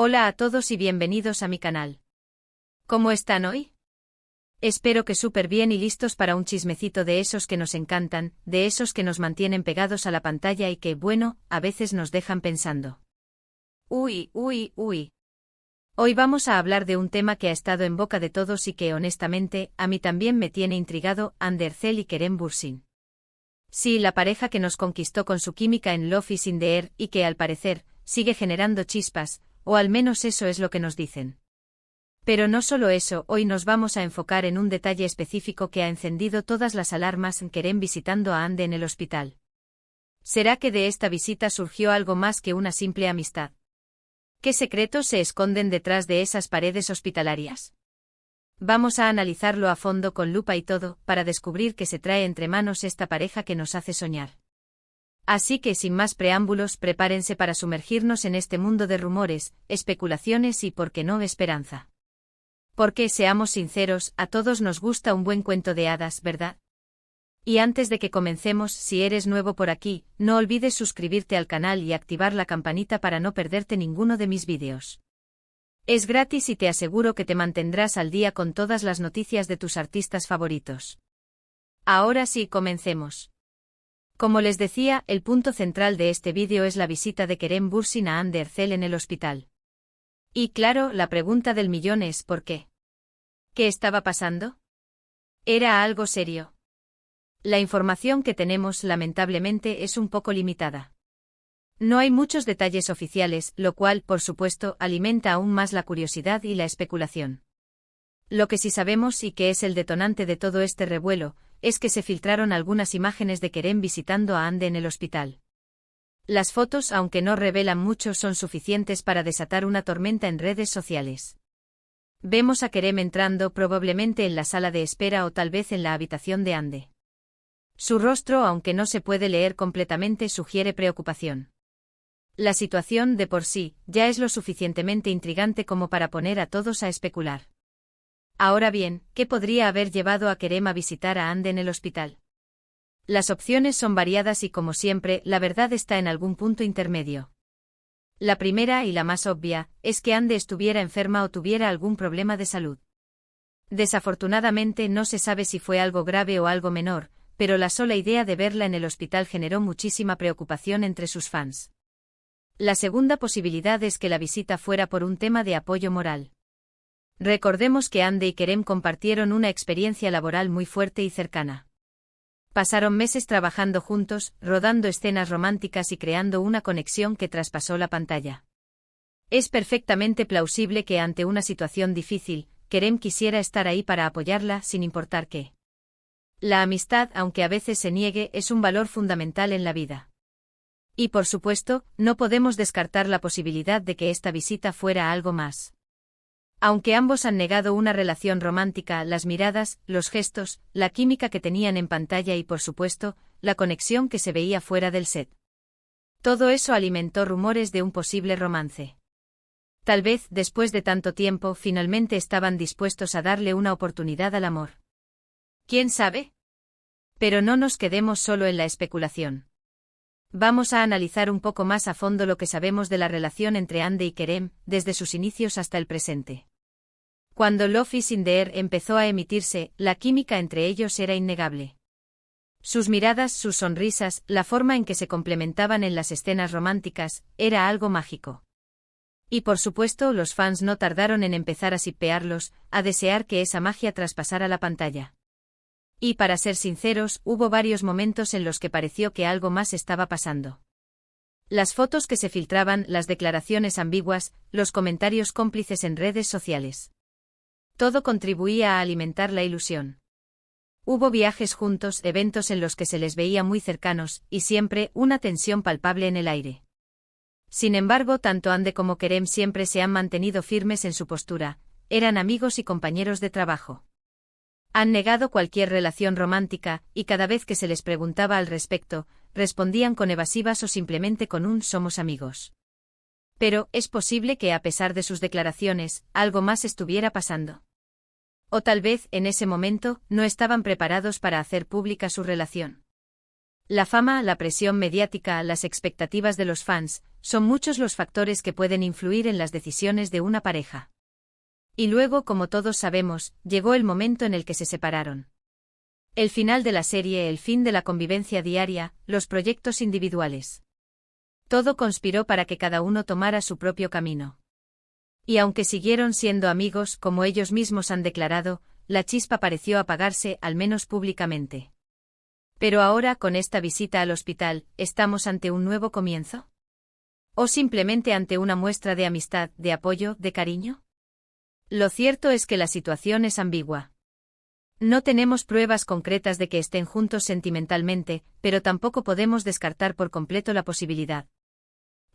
Hola a todos y bienvenidos a mi canal. ¿Cómo están hoy? Espero que súper bien y listos para un chismecito de esos que nos encantan, de esos que nos mantienen pegados a la pantalla y que, bueno, a veces nos dejan pensando. Uy. Hoy vamos a hablar de un tema que ha estado en boca de todos y que, honestamente, a mí también me tiene intrigado: Hande Erçel y Kerem Bürsin. Sí, la pareja que nos conquistó con su química en Love is in the Air y que, al parecer, sigue generando chispas, o al menos eso es lo que nos dicen. Pero no solo eso, hoy nos vamos a enfocar en un detalle específico que ha encendido todas las alarmas en Kerem visitando a Hande en el hospital. ¿Será que de esta visita surgió algo más que una simple amistad? ¿Qué secretos se esconden detrás de esas paredes hospitalarias? Vamos a analizarlo a fondo con lupa y todo, para descubrir qué se trae entre manos esta pareja que nos hace soñar. Así que sin más preámbulos, prepárense para sumergirnos en este mundo de rumores, especulaciones y, por qué no, esperanza. Porque, seamos sinceros, a todos nos gusta un buen cuento de hadas, ¿verdad? Y antes de que comencemos, si eres nuevo por aquí, no olvides suscribirte al canal y activar la campanita para no perderte ninguno de mis vídeos. Es gratis y te aseguro que te mantendrás al día con todas las noticias de tus artistas favoritos. Ahora sí, comencemos. Como les decía, el punto central de este vídeo es la visita de Kerem Bürsin a Hande Erçel en el hospital. Y claro, la pregunta del millón es ¿por qué? ¿Qué estaba pasando? ¿Era algo serio? La información que tenemos, lamentablemente, es un poco limitada. No hay muchos detalles oficiales, lo cual, por supuesto, alimenta aún más la curiosidad y la especulación. Lo que sí sabemos, y que es el detonante de todo este revuelo, es que se filtraron algunas imágenes de Kerem visitando a Hande en el hospital. Las fotos, aunque no revelan mucho, son suficientes para desatar una tormenta en redes sociales. Vemos a Kerem entrando, probablemente en la sala de espera o tal vez en la habitación de Hande. Su rostro, aunque no se puede leer completamente, sugiere preocupación. La situación, de por sí, ya es lo suficientemente intrigante como para poner a todos a especular. Ahora bien, ¿qué podría haber llevado a Kerem a visitar a Hande en el hospital? Las opciones son variadas y, como siempre, la verdad está en algún punto intermedio. La primera, y la más obvia, es que Hande estuviera enferma o tuviera algún problema de salud. Desafortunadamente no se sabe si fue algo grave o algo menor, pero la sola idea de verla en el hospital generó muchísima preocupación entre sus fans. La segunda posibilidad es que la visita fuera por un tema de apoyo moral. Recordemos que Hande y Kerem compartieron una experiencia laboral muy fuerte y cercana. Pasaron meses trabajando juntos, rodando escenas románticas y creando una conexión que traspasó la pantalla. Es perfectamente plausible que ante una situación difícil, Kerem quisiera estar ahí para apoyarla sin importar qué. La amistad, aunque a veces se niegue, es un valor fundamental en la vida. Y por supuesto, no podemos descartar la posibilidad de que esta visita fuera algo más. Aunque ambos han negado una relación romántica, las miradas, los gestos, la química que tenían en pantalla y, por supuesto, la conexión que se veía fuera del set. Todo eso alimentó rumores de un posible romance. Tal vez, después de tanto tiempo, finalmente estaban dispuestos a darle una oportunidad al amor. ¿Quién sabe? Pero no nos quedemos solo en la especulación. Vamos a analizar un poco más a fondo lo que sabemos de la relación entre Hande y Kerem, desde sus inicios hasta el presente. Cuando Love is in the Air empezó a emitirse, la química entre ellos era innegable. Sus miradas, sus sonrisas, la forma en que se complementaban en las escenas románticas, era algo mágico. Y por supuesto, los fans no tardaron en empezar a shippearlos, a desear que esa magia traspasara la pantalla. Y para ser sinceros, hubo varios momentos en los que pareció que algo más estaba pasando. Las fotos que se filtraban, las declaraciones ambiguas, los comentarios cómplices en redes sociales. Todo contribuía a alimentar la ilusión. Hubo viajes juntos, eventos en los que se les veía muy cercanos, y siempre una tensión palpable en el aire. Sin embargo, tanto Hande como Kerem siempre se han mantenido firmes en su postura, eran amigos y compañeros de trabajo. Han negado cualquier relación romántica, y cada vez que se les preguntaba al respecto, respondían con evasivas o simplemente con un «somos amigos». Pero, ¿es posible que a pesar de sus declaraciones, algo más estuviera pasando? O tal vez, en ese momento, no estaban preparados para hacer pública su relación. La fama, la presión mediática, las expectativas de los fans, son muchos los factores que pueden influir en las decisiones de una pareja. Y luego, como todos sabemos, llegó el momento en el que se separaron. El final de la serie, el fin de la convivencia diaria, los proyectos individuales. Todo conspiró para que cada uno tomara su propio camino. Y aunque siguieron siendo amigos, como ellos mismos han declarado, la chispa pareció apagarse, al menos públicamente. Pero ahora, con esta visita al hospital, ¿estamos ante un nuevo comienzo? ¿O simplemente ante una muestra de amistad, de apoyo, de cariño? Lo cierto es que la situación es ambigua. No tenemos pruebas concretas de que estén juntos sentimentalmente, pero tampoco podemos descartar por completo la posibilidad.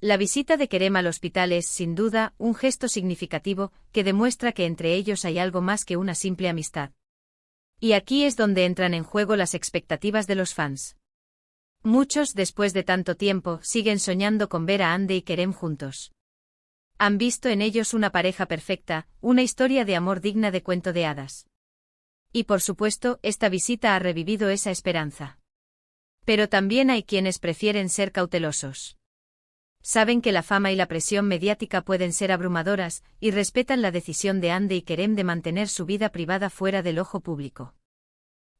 La visita de Kerem al hospital es, sin duda, un gesto significativo que demuestra que entre ellos hay algo más que una simple amistad. Y aquí es donde entran en juego las expectativas de los fans. Muchos, después de tanto tiempo, siguen soñando con ver a Hande y Kerem juntos. Han visto en ellos una pareja perfecta, una historia de amor digna de cuento de hadas. Y por supuesto, esta visita ha revivido esa esperanza. Pero también hay quienes prefieren ser cautelosos. Saben que la fama y la presión mediática pueden ser abrumadoras, y respetan la decisión de Hande y Kerem de mantener su vida privada fuera del ojo público.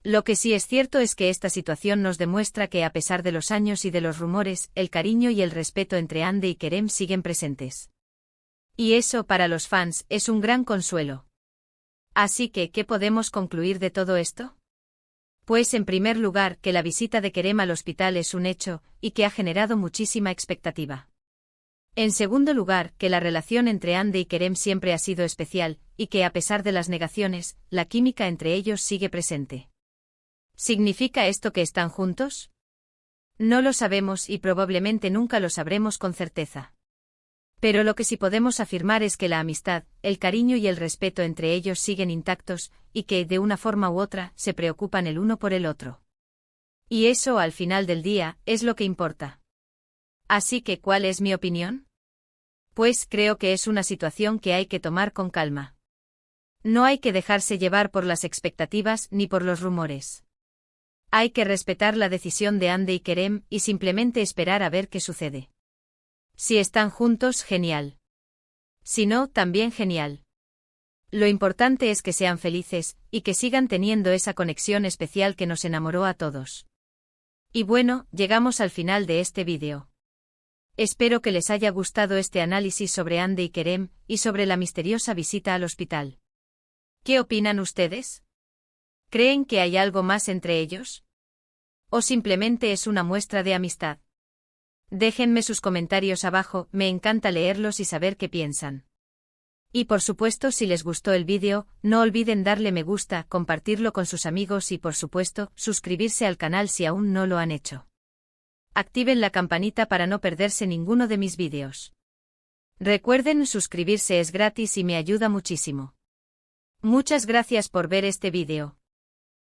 Lo que sí es cierto es que esta situación nos demuestra que a pesar de los años y de los rumores, el cariño y el respeto entre Hande y Kerem siguen presentes. Y eso, para los fans, es un gran consuelo. Así que, ¿qué podemos concluir de todo esto? Pues en primer lugar, que la visita de Kerem al hospital es un hecho, y que ha generado muchísima expectativa. En segundo lugar, que la relación entre Hande y Kerem siempre ha sido especial, y que a pesar de las negaciones, la química entre ellos sigue presente. ¿Significa esto que están juntos? No lo sabemos y probablemente nunca lo sabremos con certeza. Pero lo que sí podemos afirmar es que la amistad, el cariño y el respeto entre ellos siguen intactos, y que, de una forma u otra, se preocupan el uno por el otro. Y eso, al final del día, es lo que importa. Así que, ¿cuál es mi opinión? Pues creo que es una situación que hay que tomar con calma. No hay que dejarse llevar por las expectativas ni por los rumores. Hay que respetar la decisión de Hande y Kerem y simplemente esperar a ver qué sucede. Si están juntos, genial. Si no, también genial. Lo importante es que sean felices, y que sigan teniendo esa conexión especial que nos enamoró a todos. Y bueno, llegamos al final de este vídeo. Espero que les haya gustado este análisis sobre Hande y Kerem, y sobre la misteriosa visita al hospital. ¿Qué opinan ustedes? ¿Creen que hay algo más entre ellos? ¿O simplemente es una muestra de amistad? Déjenme sus comentarios abajo, me encanta leerlos y saber qué piensan. Y por supuesto, si les gustó el vídeo, no olviden darle me gusta, compartirlo con sus amigos y por supuesto, suscribirse al canal si aún no lo han hecho. Activen la campanita para no perderse ninguno de mis vídeos. Recuerden, suscribirse es gratis y me ayuda muchísimo. Muchas gracias por ver este vídeo.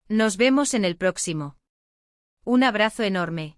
Nos vemos en el próximo. Un abrazo enorme.